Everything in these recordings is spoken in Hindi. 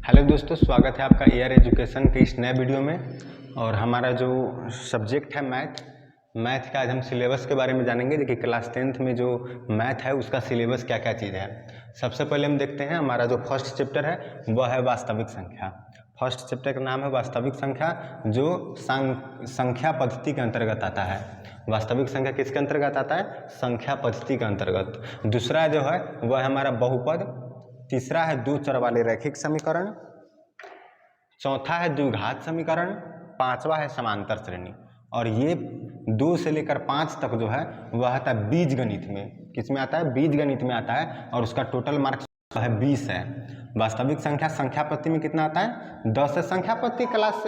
हेलो दोस्तों, स्वागत है आपका एआर एजुकेशन के इस नए वीडियो में। और हमारा जो सब्जेक्ट है मैथ का आज हम सिलेबस के बारे में जानेंगे। देखिए क्लास 10th में जो मैथ है उसका सिलेबस क्या क्या चीज़ है। सबसे पहले हम देखते हैं हमारा जो फर्स्ट चैप्टर है वह है वास्तविक संख्या। फर्स्ट चैप्टर का नाम है वास्तविक संख्या, जो संख्या पद्धति के अंतर्गत आता है। वास्तविक संख्या किसके अंतर्गत आता है? संख्या पद्धति के अंतर्गत। दूसरा जो है वह है हमारा बहुपद। तीसरा है दो चर वाले रैखिक समीकरण। चौथा है द्विघात समीकरण। पांचवा है समांतर श्रेणी। और ये 2 से लेकर 5 तक जो है वह आता है बीज गणित में। किस में आता है? बीज गणित में आता है। और उसका टोटल मार्क्स है 20 है। वास्तविक संख्या संख्या पद्धति में कितना आता है? 10 है। संख्या पद्धति क्लास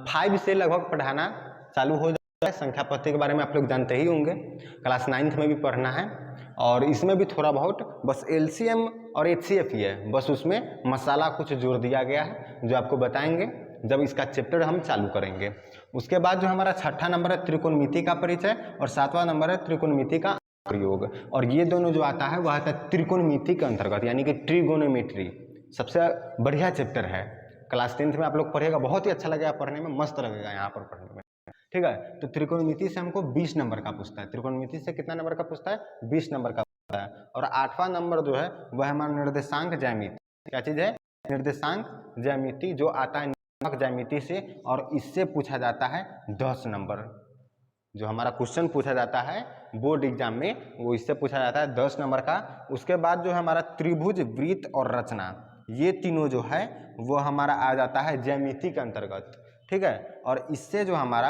5 से लगभग पढ़ाना चालू हो जाता है। संख्या पद्धति के बारे में आप लोग जानते ही होंगे, क्लास 9th में भी पढ़ना है। और इसमें भी थोड़ा बहुत बस एलसीएम और एचसीएफ ही है, बस उसमें मसाला कुछ जोड़ दिया गया है जो आपको बताएंगे जब इसका चैप्टर हम चालू करेंगे। उसके बाद जो हमारा छठा नंबर है त्रिकोणमिति का परिचय और 7वां नंबर है त्रिकोणमिति का प्रयोग। और ये दोनों जो आता है वह आता है त्रिकोणमिति के अंतर्गत, यानी कि ट्रिगोनोमेट्री। सबसे बढ़िया चैप्टर है, क्लास 10th में आप लोग पढ़ेगा, बहुत ही अच्छा लगेगा पढ़ने में, मस्त लगेगा यहाँ पर पढ़ने में। ठीक है, तो त्रिकोणमिति से हमको 20 नंबर का पूछता है। त्रिकोणमिति से कितना नंबर का पूछता है? 20 नंबर का पूछता है। और 8वां नंबर जो है वह हमारा निर्देशांक ज्यामिति। क्या चीज है? निर्देशांक ज्यामिति, जो आता है नियामक ज्यामिति से, और इससे पूछा जाता है 10 नंबर। जो हमारा क्वेश्चन पूछा जाता है बोर्ड एग्जाम में वो इससे पूछा जाता है 10 नंबर का। उसके बाद जो है हमारा त्रिभुज, वृत्त और रचना, ये तीनों जो है वो हमारा आ जाता है ज्यामिति के अंतर्गत। ठीक है, और इससे जो हमारा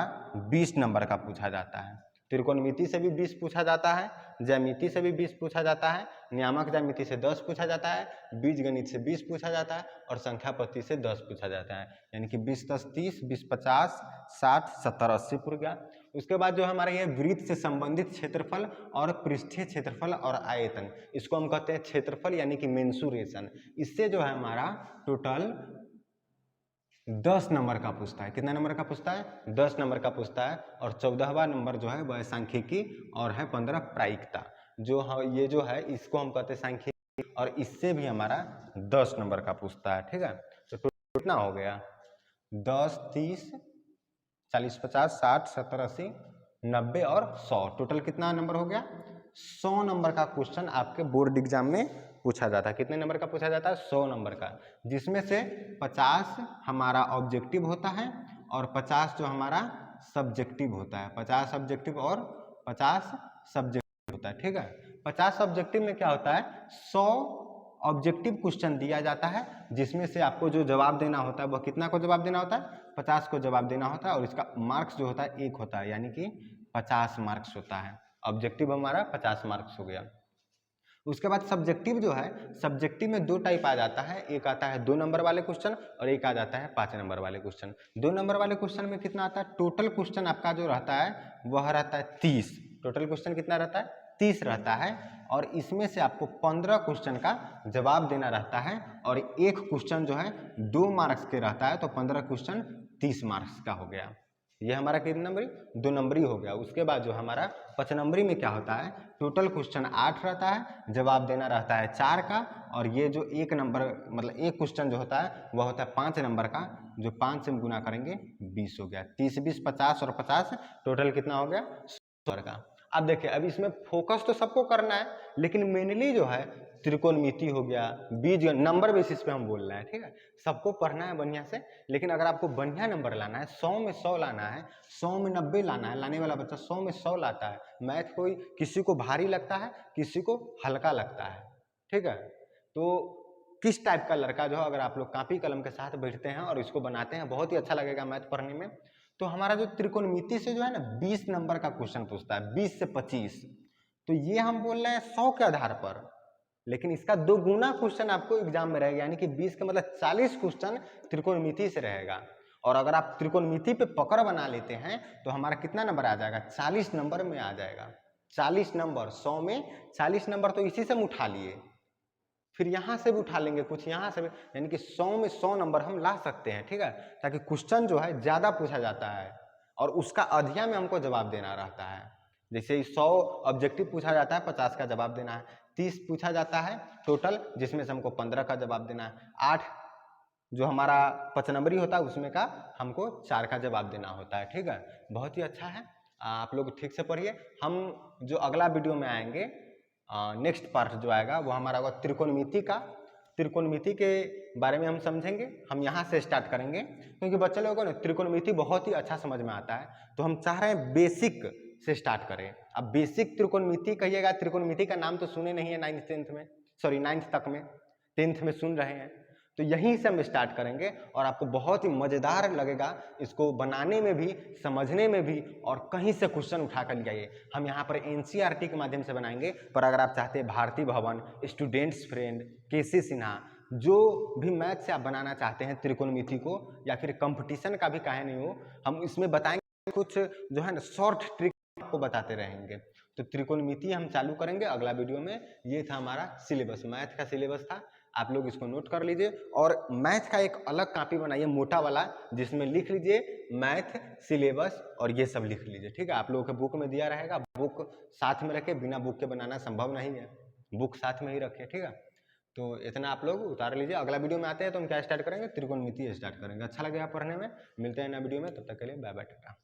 20 नंबर का पूछा जाता है। त्रिकोणमिति से भी 20 पूछा जाता है, ज्यामिति से भी 20 पूछा जाता है, नियामक ज्यामिति से 10 पूछा जाता है, बीजगणित से 20 पूछा जाता है और संख्या पद्धति से 10 पूछा जाता है। यानी कि 20 10 30, 20 50, 60 70 80 पूरा गया। उसके बाद जो हमारा ये वृत्त से संबंधित क्षेत्रफल और पृष्ठीय क्षेत्रफल और आयतन, इसको हम कहते हैं क्षेत्रफल, यानी कि मेंसुरेशन। इससे जो है हमारा टोटल 10 नंबर का पूछता है। कितना नंबर का पूछता है? 10 नंबर का पूछता है। और 14वां नंबर जो है वह सांख्यिकी और है 15 प्रायिकता। जो है ये जो है इसको हम कहते हैं सांख्यिकी, और इससे भी हमारा 10 नंबर का पूछता है। ठीक है, तो कितना हो गया? 10 30 40 50 60 70 80 90 और 100, टोटल कितना नंबर हो गया? 100 नंबर का क्वेश्चन आपके बोर्ड एग्जाम में पूछा जाता है। कितने नंबर का पूछा जाता है? 100 नंबर का, जिसमें से 50 हमारा ऑब्जेक्टिव होता है और 50 जो हमारा सब्जेक्टिव होता है। 50 ऑब्जेक्टिव और 50 सब्जेक्टिव होता है। ठीक है, 50 ऑब्जेक्टिव में क्या होता है? 100 ऑब्जेक्टिव क्वेश्चन दिया जाता है, जिसमें से आपको जो जवाब देना होता है वह कितना को जवाब देना होता है? 50 को जवाब देना होता है। और इसका मार्क्स जो होता है 1 होता है, यानी कि 50 मार्क्स होता है। ऑब्जेक्टिव हमारा 50 मार्क्स हो गया। उसके बाद सब्जेक्टिव जो है, सब्जेक्टिव में 2 टाइप आ जाता है। एक आता है 2 नंबर वाले क्वेश्चन और एक आ जाता है 5 नंबर वाले क्वेश्चन। 2 नंबर वाले क्वेश्चन में कितना आता है? टोटल क्वेश्चन आपका जो रहता है वह रहता है 30। टोटल क्वेश्चन कितना रहता है? 30 रहता है। और इसमें से आपको 15 क्वेश्चन का जवाब देना रहता है। और एक क्वेश्चन जो है 2 मार्क्स के रहता है, तो 15 क्वेश्चन 30 मार्क्स का हो गया। ये हमारा कितने नंबरी? 2 नंबरी हो गया। उसके बाद जो हमारा 5 नंबरी में क्या होता है? टोटल क्वेश्चन 8 रहता है, जवाब देना रहता है 4 का। और ये जो 1 नंबर मतलब एक क्वेश्चन जो होता है वह होता है 5 नंबर का, जो 5 से हम गुना करेंगे 20 हो गया। 30 20 50 और 50, टोटल कितना हो गया? 100 का। अब देखिए, अब इसमें फोकस तो सबको करना है, लेकिन मेनली जो है त्रिकोणमिति हो गया, बीज नंबर बेसिस पे हम बोल रहे हैं। ठीक है, सबको पढ़ना है बढ़िया से, लेकिन अगर आपको बढ़िया नंबर लाना है, 100 में 100 लाना है, 100 में 90 लाना है, लाने वाला बच्चा 100 में 100 लाता है। मैथ कोई किसी को भारी लगता है, किसी को हल्का लगता है। ठीक है, तो किस टाइप का लड़का जो है, अगर आप लोग कापी कलम के साथ बैठते हैं और इसको बनाते हैं, बहुत ही अच्छा लगेगा मैथ पढ़ने में। तो हमारा जो त्रिकोणमिति से जो है ना 20 नंबर का क्वेश्चन पूछता है, 20 से 25। तो ये हम बोल रहे हैं 100 के आधार पर, लेकिन इसका 2 गुना क्वेश्चन आपको एग्जाम में रहेगा, यानी कि 20 का मतलब 40 क्वेश्चन त्रिकोणमिति से रहेगा। और अगर आप त्रिकोणमिति पे पकड़ बना लेते हैं तो हमारा कितना नंबर आ जाएगा? 40 नंबर में आ जाएगा। 40 नंबर, 100 में 40 नंबर तो इसी से हम उठा लिए, फिर यहाँ से भी उठा लेंगे कुछ, यहाँ से भी, यानी कि 100 में 100 नंबर हम ला सकते हैं। ठीक है, ताकि क्वेश्चन जो है ज़्यादा पूछा जाता है और उसका अधिया में हमको जवाब देना रहता है। जैसे 100 ऑब्जेक्टिव पूछा जाता है, 50 का जवाब देना है। 30 पूछा जाता है टोटल, जिसमें से हमको 15 का जवाब देना है। 8 जो हमारा 5 नंबरी होता है उसमें का हमको 4 का जवाब देना होता है। ठीक है, बहुत ही अच्छा है, आप लोग ठीक से पढ़िए। हम जो अगला वीडियो में आएंगे, नेक्स्ट पार्ट जो आएगा वो हमारा होगा त्रिकोणमिति का। त्रिकोणमिति के बारे में हम समझेंगे, हम यहाँ से स्टार्ट करेंगे क्योंकि बच्चे लोगों को ना त्रिकोणमिति बहुत ही अच्छा समझ में आता है, तो हम चाह रहे हैं बेसिक से स्टार्ट करें। अब बेसिक त्रिकोणमिति कहिएगा, त्रिकोणमिति का नाम तो सुने नहीं है 9th तक में, 10th में सुन रहे हैं, तो यहीं से हम स्टार्ट करेंगे और आपको बहुत ही मज़ेदार लगेगा इसको बनाने में भी, समझने में भी, और कहीं से क्वेश्चन उठा कर ले आइए। हम यहाँ पर एनसीईआरटी के माध्यम से बनाएंगे, पर अगर आप चाहते हैं भारती भवन, स्टूडेंट्स फ्रेंड, केसी सिन्हा, जो भी मैथ से आप बनाना चाहते हैं त्रिकोणमिति को, या फिर कंपटीशन का भी काहे नहीं हो, हम इसमें बताएंगे कुछ जो है ना शॉर्ट ट्रिक आपको बताते रहेंगे। तो त्रिकोणमिति हम चालू करेंगे अगला वीडियो में। ये था हमारा सिलेबस, मैथ का सिलेबस था, आप लोग इसको नोट कर लीजिए और मैथ का एक अलग कॉपी बनाइए मोटा वाला, जिसमें लिख लीजिए मैथ सिलेबस और ये सब लिख लीजिए। ठीक है, आप लोगों के बुक में दिया रहेगा, बुक साथ में रखे, बिना बुक के बनाना संभव नहीं है, बुक साथ में ही रखिए। ठीक है, तो इतना आप लोग उतार लीजिए। अगला वीडियो में आते हैं तो हम क्या स्टार्ट करेंगे, त्रिकोणमिति स्टार्ट करेंगे। अच्छा लगेगा पढ़ने में, मिलते हैं नए वीडियो में, तब तक के लिए बाय बाय, टाटा।